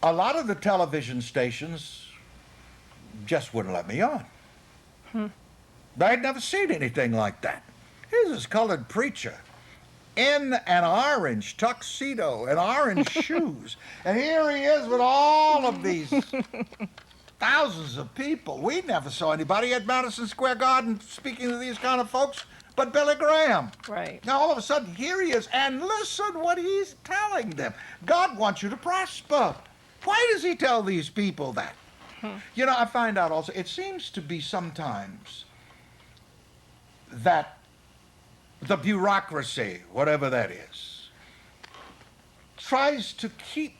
a lot of the television stations just wouldn't let me on. I'd never seen anything like that. Here's this colored preacher in an orange tuxedo and orange shoes. And here he is with all of these thousands of people. We never saw anybody at Madison Square Garden speaking to these kind of folks but Billy Graham. Right. Now all of a sudden here he is, and listen what he's telling them. God wants you to prosper. Why does he tell these people that? You know, I find out also, it seems to be sometimes that the bureaucracy, whatever that is, tries to keep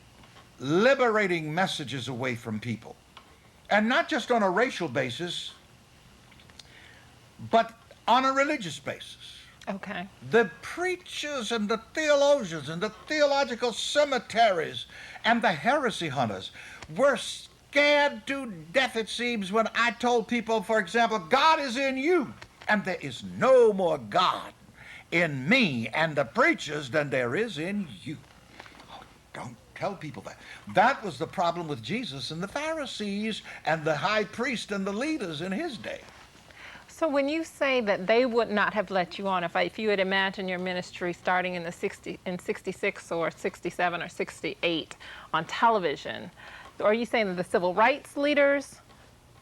liberating messages away from people. And not just on a racial basis, but on a religious basis. Okay. The preachers and the theologians and the theological cemeteries and the heresy hunters were scared to death, it seems, when I told people, for example, God is in you, and there is no more God in me and the preachers than there is in you. Oh, don't tell people that. That was the problem with Jesus and the Pharisees and the high priest and the leaders in his day. So when you say that they would not have let you on, if you had imagined your ministry starting in 66 or 67 or 68 on television, are you saying that the civil rights leaders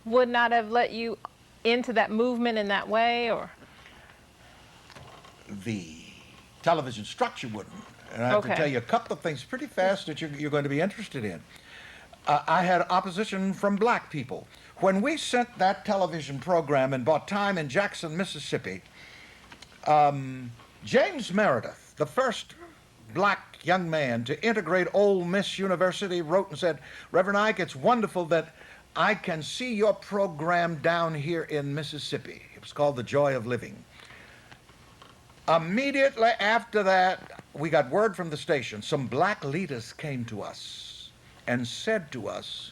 would not have let you into that movement in that way, or? The television structure wouldn't. And I have to tell you a couple of things pretty fast that you're going to be interested in. I had opposition from black people. When we sent that television program and bought time in Jackson, Mississippi, James Meredith, the first black young man to integrate Ole Miss University, wrote and said, Reverend Ike, it's wonderful that I can see your program down here in Mississippi. It was called The Joy of Living. Immediately after that, we got word from the station. Some black leaders came to us and said to us,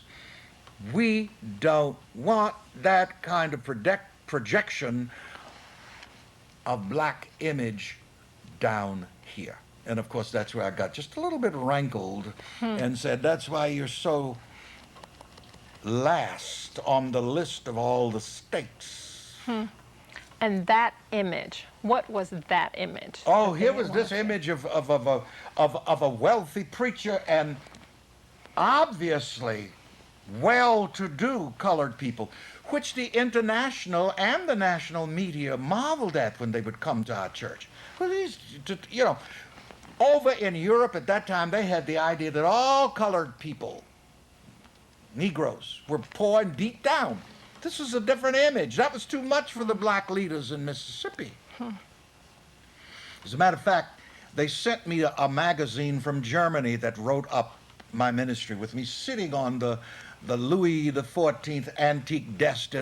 we don't want that kind of projection of black image down here. And of course, that's where I got just a little bit rankled and said, that's why you're so last on the list of all the states. And that image, what was that image? Oh, here was this image of a wealthy preacher and obviously well-to-do colored people, which the international and the national media marveled at when they would come to our church. Well, these, you know, over in Europe at that time, they had the idea that all colored people, Negroes, were poor and beat down. This was a different image. That was too much for the black leaders in Mississippi. As a matter of fact, they sent me a magazine from Germany that wrote up my ministry with me sitting on the Louis XIV antique desk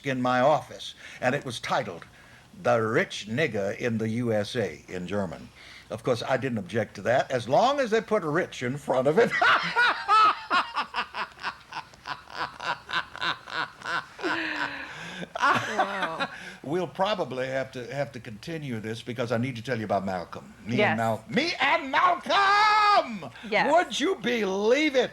in my office. And it was titled, The Rich Nigger in the USA, in German. Of course, I didn't object to that, as long as they put rich in front of it. Wow. We'll probably have to continue this because I need to tell you about Malcolm. Me Yes. and Malcolm! Yes. Would you believe it?